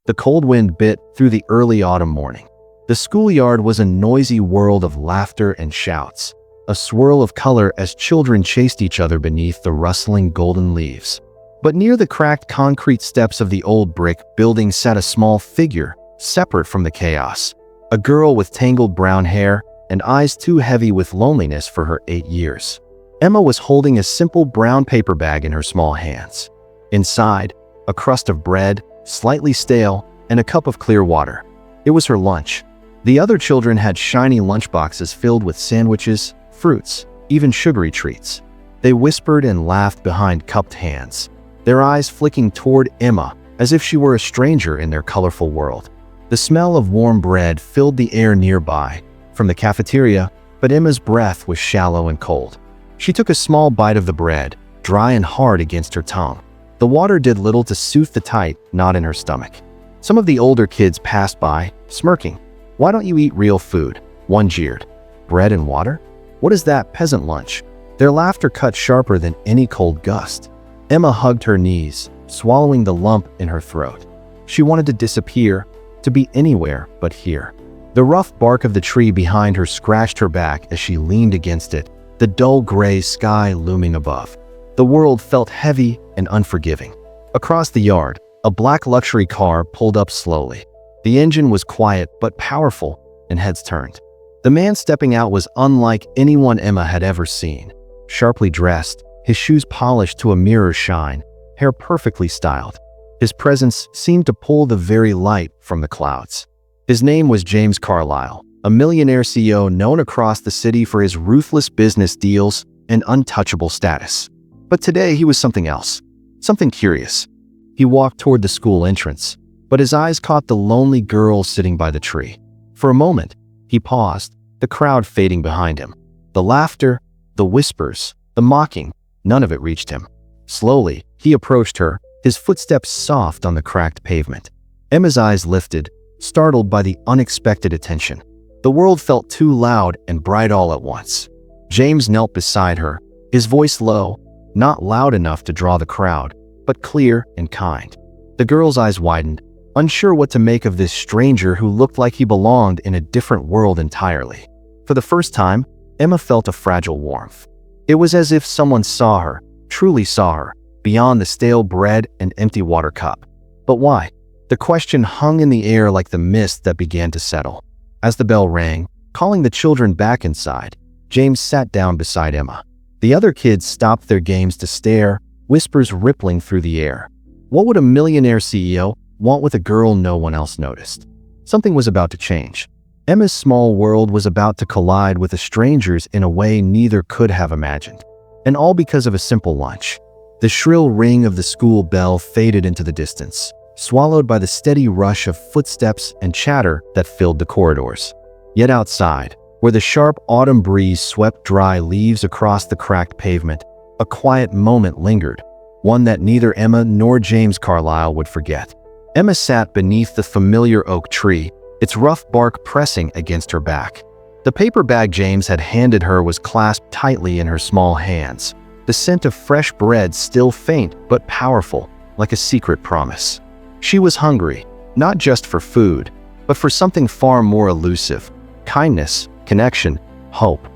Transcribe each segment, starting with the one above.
The cold wind bit through the early autumn morning. The schoolyard was a noisy world of laughter and shouts, a swirl of color as children chased each other beneath the rustling golden leaves. But near the cracked concrete steps of the old brick building sat a small figure, separate from the chaos. A girl with tangled brown hair and eyes too heavy with loneliness for her 8 years. Emma was holding a simple brown paper bag in her small hands. Inside, a crust of bread, slightly stale, and a cup of clear water. It was her lunch. The other children had shiny lunchboxes filled with sandwiches, fruits, even sugary treats. They whispered and laughed behind cupped hands, their eyes flicking toward Emma as if she were a stranger in their colorful world. The smell of warm bread filled the air nearby, from the cafeteria, but Emma's breath was shallow and cold. She took a small bite of the bread, dry and hard against her tongue. The water did little to soothe the tight knot in her stomach. Some of the older kids passed by, smirking. "Why don't you eat real food?" one jeered. "Bread and water? What is that peasant lunch?" Their laughter cut sharper than any cold gust. Emma hugged her knees, swallowing the lump in her throat. She wanted to disappear, to be anywhere but here. The rough bark of the tree behind her scratched her back as she leaned against it, the dull gray sky looming above. The world felt heavy and unforgiving. Across the yard, a black luxury car pulled up slowly. The engine was quiet but powerful, and heads turned. The man stepping out was unlike anyone Emma had ever seen. Sharply dressed, his shoes polished to a mirror shine, hair perfectly styled. His presence seemed to pull the very light from the clouds. His name was James Carlisle, a millionaire CEO known across the city for his ruthless business deals and untouchable status. But today he was something else, something curious. He walked toward the school entrance, but his eyes caught the lonely girl sitting by the tree. For a moment, he paused, the crowd fading behind him. The laughter, the whispers, the mocking, none of it reached him. Slowly, he approached her, his footsteps soft on the cracked pavement. Emma's eyes lifted, startled by the unexpected attention. The world felt too loud and bright all at once. James knelt beside her, his voice low, not loud enough to draw the crowd, but clear and kind. The girl's eyes widened, unsure what to make of this stranger who looked like he belonged in a different world entirely. For the first time, Emma felt a fragile warmth. It was as if someone saw her, truly saw her, beyond the stale bread and empty water cup. But why? The question hung in the air like the mist that began to settle. As the bell rang, calling the children back inside, James sat down beside Emma. The other kids stopped their games to stare, whispers rippling through the air. What would a millionaire CEO want with a girl no one else noticed? Something was about to change. Emma's small world was about to collide with a stranger's in a way neither could have imagined. And all because of a simple lunch. The shrill ring of the school bell faded into the distance, swallowed by the steady rush of footsteps and chatter that filled the corridors. Yet outside, where the sharp autumn breeze swept dry leaves across the cracked pavement, a quiet moment lingered, one that neither Emma nor James Carlisle would forget. Emma sat beneath the familiar oak tree, its rough bark pressing against her back. The paper bag James had handed her was clasped tightly in her small hands, the scent of fresh bread still faint but powerful, like a secret promise. She was hungry, not just for food, but for something far more elusive: kindness, connection, hope.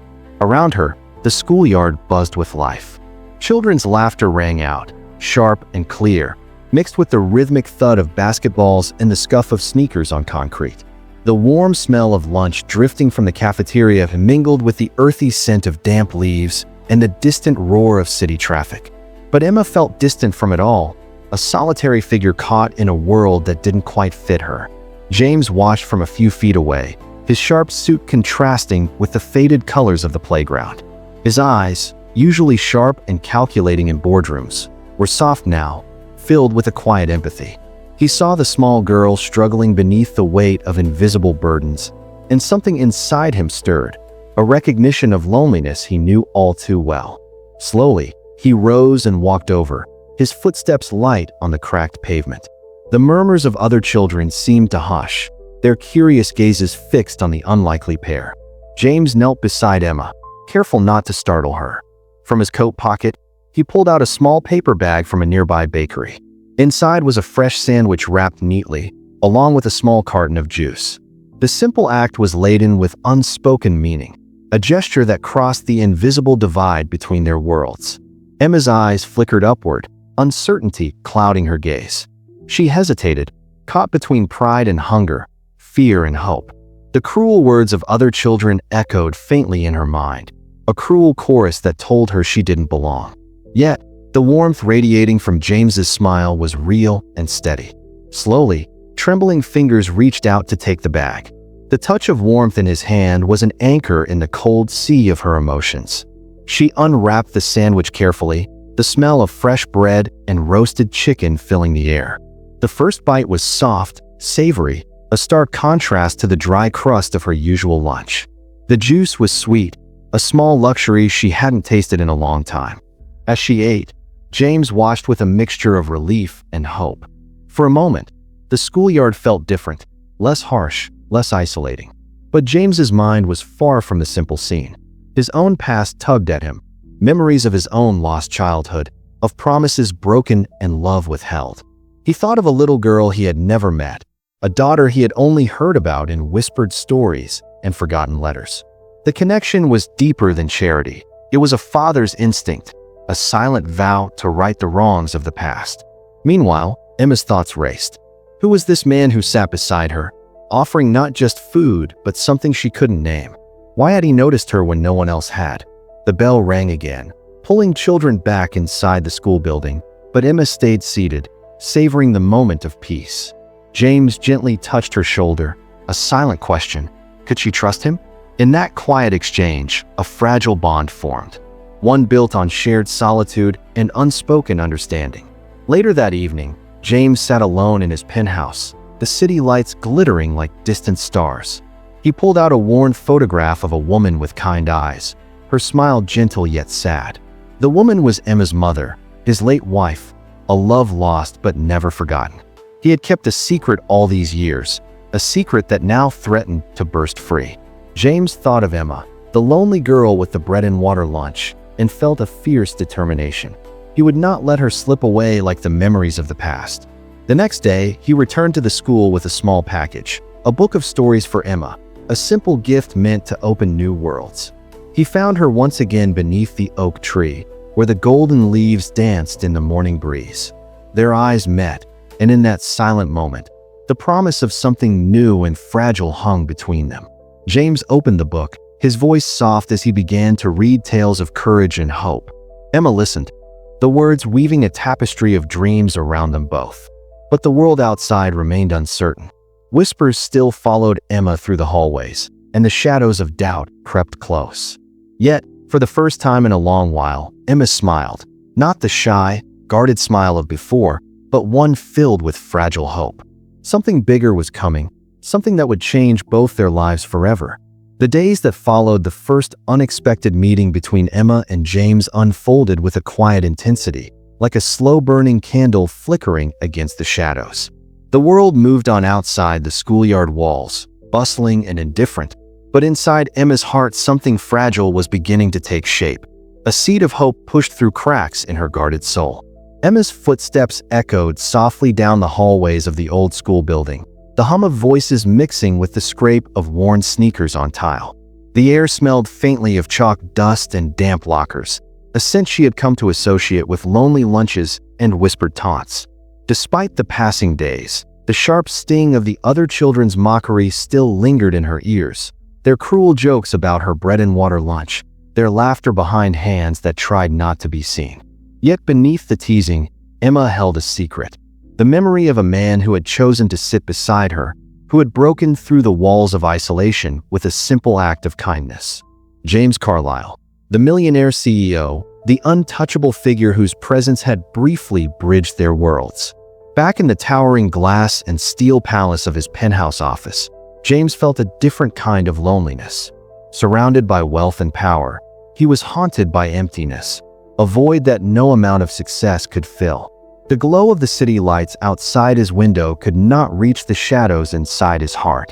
Around her, the schoolyard buzzed with life. Children's laughter rang out, sharp and clear, mixed with the rhythmic thud of basketballs and the scuff of sneakers on concrete. The warm smell of lunch drifting from the cafeteria mingled with the earthy scent of damp leaves and the distant roar of city traffic. But Emma felt distant from it all, a solitary figure caught in a world that didn't quite fit her. James watched from a few feet away, his sharp suit contrasting with the faded colors of the playground. His eyes, usually sharp and calculating in boardrooms, were soft now, filled with a quiet empathy. He saw the small girl struggling beneath the weight of invisible burdens, and something inside him stirred, a recognition of loneliness he knew all too well. Slowly, he rose and walked over, his footsteps light on the cracked pavement. The murmurs of other children seemed to hush, their curious gazes fixed on the unlikely pair. James knelt beside Emma, careful not to startle her. From his coat pocket, he pulled out a small paper bag from a nearby bakery. Inside was a fresh sandwich wrapped neatly, along with a small carton of juice. The simple act was laden with unspoken meaning, a gesture that crossed the invisible divide between their worlds. Emma's eyes flickered upward, uncertainty clouding her gaze. She hesitated, caught between pride and hunger, fear and hope. The cruel words of other children echoed faintly in her mind, a cruel chorus that told her she didn't belong. Yet, the warmth radiating from James's smile was real and steady. Slowly, trembling fingers reached out to take the bag. The touch of warmth in his hand was an anchor in the cold sea of her emotions. She unwrapped the sandwich carefully, the smell of fresh bread and roasted chicken filling the air. The first bite was soft, savory, a stark contrast to the dry crust of her usual lunch. The juice was sweet, a small luxury she hadn't tasted in a long time. As she ate, James watched with a mixture of relief and hope. For a moment, the schoolyard felt different, less harsh, less isolating. But James's mind was far from the simple scene. His own past tugged at him, memories of his own lost childhood, of promises broken and love withheld. He thought of a little girl he had never met, a daughter he had only heard about in whispered stories and forgotten letters. The connection was deeper than charity. It was a father's instinct, a silent vow to right the wrongs of the past. Meanwhile, Emma's thoughts raced. Who was this man who sat beside her, offering not just food, but something she couldn't name? Why had he noticed her when no one else had? The bell rang again, pulling children back inside the school building, but Emma stayed seated, savoring the moment of peace. James gently touched her shoulder, a silent question. Could she trust him? In that quiet exchange, a fragile bond formed, one built on shared solitude and unspoken understanding. Later that evening, James sat alone in his penthouse, the city lights glittering like distant stars. He pulled out a worn photograph of a woman with kind eyes, her smile gentle yet sad. The woman was Emma's mother, his late wife, a love lost but never forgotten. He had kept a secret all these years, a secret that now threatened to burst free. James thought of Emma, the lonely girl with the bread and water lunch, and felt a fierce determination. He would not let her slip away like the memories of the past. The next day, he returned to the school with a small package, a book of stories for Emma, a simple gift meant to open new worlds. He found her once again beneath the oak tree, where the golden leaves danced in the morning breeze. Their eyes met, and in that silent moment, the promise of something new and fragile hung between them. James opened the book, his voice soft as he began to read tales of courage and hope. Emma listened, the words weaving a tapestry of dreams around them both. But the world outside remained uncertain. Whispers still followed Emma through the hallways, and the shadows of doubt crept close. Yet, for the first time in a long while, Emma smiled, not the shy, guarded smile of before, but one filled with fragile hope. Something bigger was coming, something that would change both their lives forever. The days that followed the first unexpected meeting between Emma and James unfolded with a quiet intensity, like a slow-burning candle flickering against the shadows. The world moved on outside the schoolyard walls, bustling and indifferent, but inside Emma's heart something fragile was beginning to take shape. A seed of hope pushed through cracks in her guarded soul. Emma's footsteps echoed softly down the hallways of the old school building, the hum of voices mixing with the scrape of worn sneakers on tile. The air smelled faintly of chalk dust and damp lockers, a scent she had come to associate with lonely lunches and whispered taunts. Despite the passing days, the sharp sting of the other children's mockery still lingered in her ears, their cruel jokes about her bread and water lunch, their laughter behind hands that tried not to be seen. Yet beneath the teasing, Emma held a secret. The memory of a man who had chosen to sit beside her, who had broken through the walls of isolation with a simple act of kindness. James Carlyle, the millionaire CEO, the untouchable figure whose presence had briefly bridged their worlds. Back in the towering glass and steel palace of his penthouse office, James felt a different kind of loneliness. Surrounded by wealth and power, he was haunted by emptiness, a void that no amount of success could fill. The glow of the city lights outside his window could not reach the shadows inside his heart.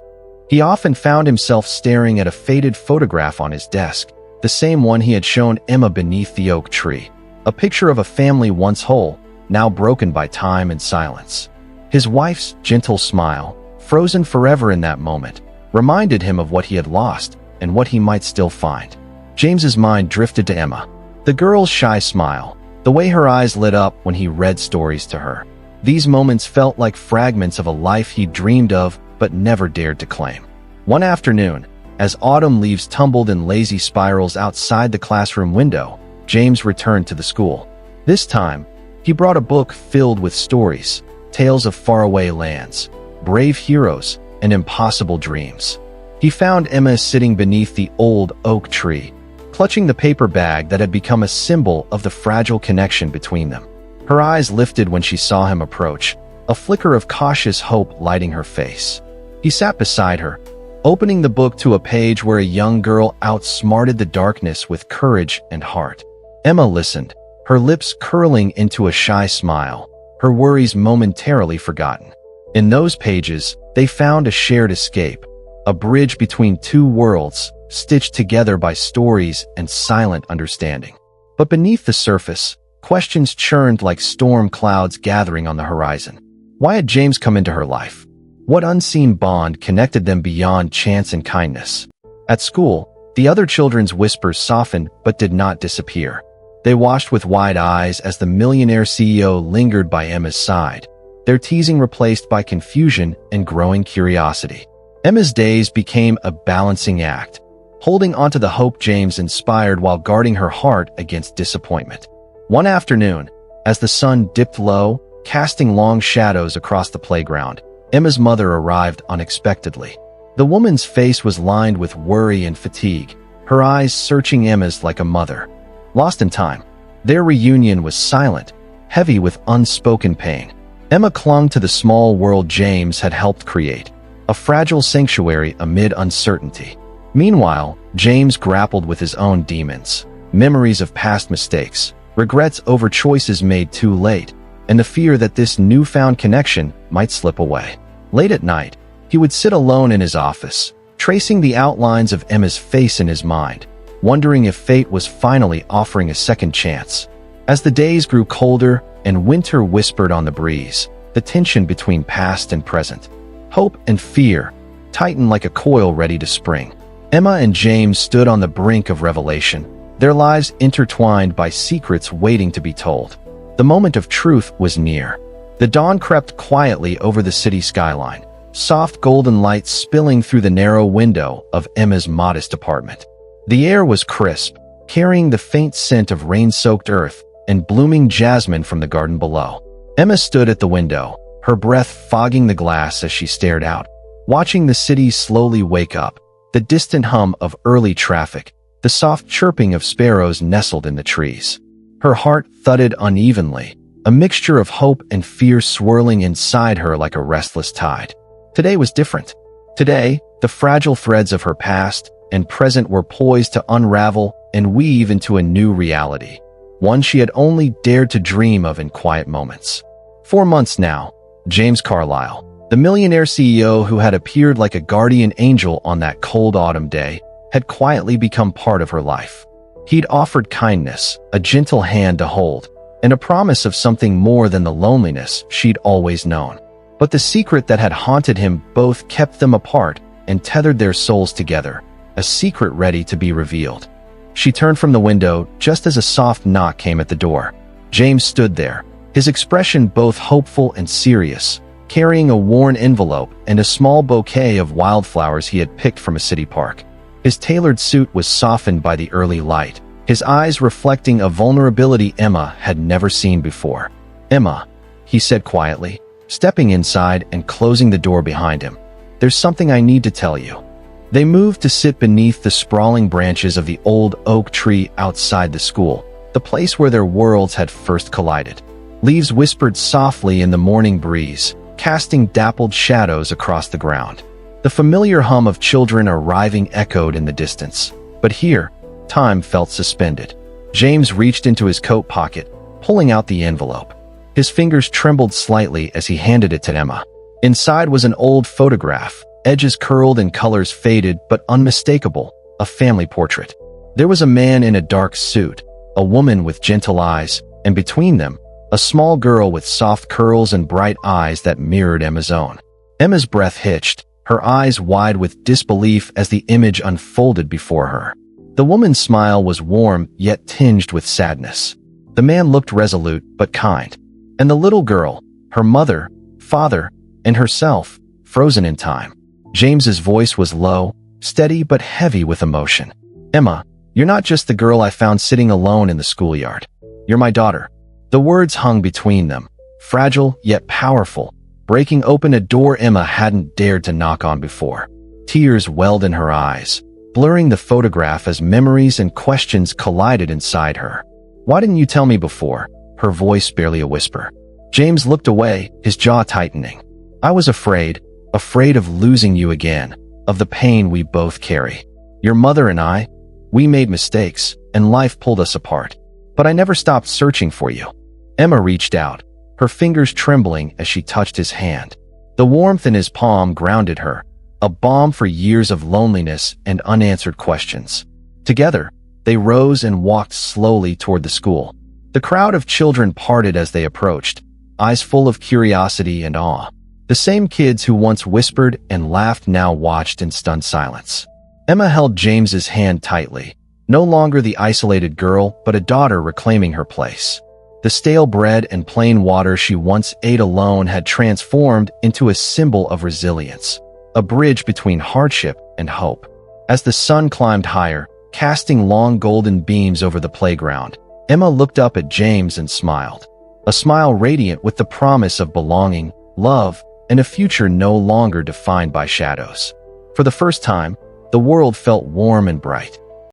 He often found himself staring at a faded photograph on his desk, the same one he had shown Emma beneath the oak tree, a picture of a family once whole, now broken by time and silence. His wife's gentle smile, frozen forever in that moment, reminded him of what he had lost and what he might still find. James's mind drifted to Emma. The girl's shy smile, the way her eyes lit up when he read stories to her. These moments felt like fragments of a life he dreamed of but never dared to claim. One afternoon, as autumn leaves tumbled in lazy spirals outside the classroom window, James returned to the school. This time, he brought a book filled with stories, tales of faraway lands, brave heroes, and impossible dreams. He found Emma sitting beneath the old oak tree, clutching the paper bag that had become a symbol of the fragile connection between them. Her eyes lifted when she saw him approach, a flicker of cautious hope lighting her face. He sat beside her, opening the book to a page where a young girl outsmarted the darkness with courage and heart. Emma listened, her lips curling into a shy smile, her worries momentarily forgotten. In those pages, they found a shared escape, a bridge between two worlds, stitched together by stories and silent understanding. But beneath the surface, questions churned like storm clouds gathering on the horizon. Why had James come into her life? What unseen bond connected them beyond chance and kindness? At school, the other children's whispers softened but did not disappear. They watched with wide eyes as the millionaire CEO lingered by Emma's side, their teasing replaced by confusion and growing curiosity. Emma's days became a balancing act, holding onto the hope James inspired while guarding her heart against disappointment. One afternoon, as the sun dipped low, casting long shadows across the playground, Emma's mother arrived unexpectedly. The woman's face was lined with worry and fatigue, her eyes searching Emma's like a mother. Lost in time, their reunion was silent, heavy with unspoken pain. Emma clung to the small world James had helped create, a fragile sanctuary amid uncertainty. Meanwhile, James grappled with his own demons, memories of past mistakes, regrets over choices made too late, and the fear that this newfound connection might slip away. Late at night, he would sit alone in his office, tracing the outlines of Emma's face in his mind, wondering if fate was finally offering a second chance. As the days grew colder and winter whispered on the breeze, the tension between past and present, hope and fear, tightened like a coil ready to spring. Emma and James stood on the brink of revelation, their lives intertwined by secrets waiting to be told. The moment of truth was near. The dawn crept quietly over the city skyline, soft golden light spilling through the narrow window of Emma's modest apartment. The air was crisp, carrying the faint scent of rain-soaked earth and blooming jasmine from the garden below. Emma stood at the window, her breath fogging the glass as she stared out, watching the city slowly wake up, the distant hum of early traffic, the soft chirping of sparrows nestled in the trees. Her heart thudded unevenly, a mixture of hope and fear swirling inside her like a restless tide. Today was different. Today, the fragile threads of her past and present were poised to unravel and weave into a new reality, one she had only dared to dream of in quiet moments. 4 months now, James Carlyle, the millionaire CEO who had appeared like a guardian angel on that cold autumn day, had quietly become part of her life. He'd offered kindness, a gentle hand to hold, and a promise of something more than the loneliness she'd always known. But the secret that had haunted him both kept them apart and tethered their souls together, a secret ready to be revealed. She turned from the window just as a soft knock came at the door. James stood there, his expression both hopeful and serious, carrying a worn envelope and a small bouquet of wildflowers he had picked from a city park. His tailored suit was softened by the early light, his eyes reflecting a vulnerability Emma had never seen before. "Emma," he said quietly, stepping inside and closing the door behind him. "There's something I need to tell you." They moved to sit beneath the sprawling branches of the old oak tree outside the school, the place where their worlds had first collided. Leaves whispered softly in the morning breeze, casting dappled shadows across the ground. The familiar hum of children arriving echoed in the distance. But here, time felt suspended. James reached into his coat pocket, pulling out the envelope. His fingers trembled slightly as he handed it to Emma. Inside was an old photograph, edges curled and colors faded but unmistakable, a family portrait. There was a man in a dark suit, a woman with gentle eyes, and between them, a small girl with soft curls and bright eyes that mirrored Emma's own. Emma's breath hitched, her eyes wide with disbelief as the image unfolded before her. The woman's smile was warm yet tinged with sadness. The man looked resolute but kind. And the little girl, her mother, father, and herself, frozen in time. James's voice was low, steady but heavy with emotion. "Emma, you're not just the girl I found sitting alone in the schoolyard. You're my daughter." The words hung between them, fragile yet powerful, breaking open a door Emma hadn't dared to knock on before. Tears welled in her eyes, blurring the photograph as memories and questions collided inside her. "Why didn't you tell me before?" Her voice barely a whisper. James looked away, his jaw tightening. "I was afraid of losing you again, of the pain we both carry. Your mother and I, we made mistakes, and life pulled us apart. But I never stopped searching for you." Emma reached out, her fingers trembling as she touched his hand. The warmth in his palm grounded her, a balm for years of loneliness and unanswered questions. Together, they rose and walked slowly toward the school. The crowd of children parted as they approached, eyes full of curiosity and awe. The same kids who once whispered and laughed now watched in stunned silence. Emma held James's hand tightly, no longer the isolated girl, but a daughter reclaiming her place. The stale bread and plain water she once ate alone had transformed into a symbol of resilience, a bridge between hardship and hope. As the sun climbed higher, casting long golden beams over the playground, Emma looked up at James and smiled, a smile radiant with the promise of belonging, love, and a future no longer defined by shadows. For the first time, the world felt warm and bright.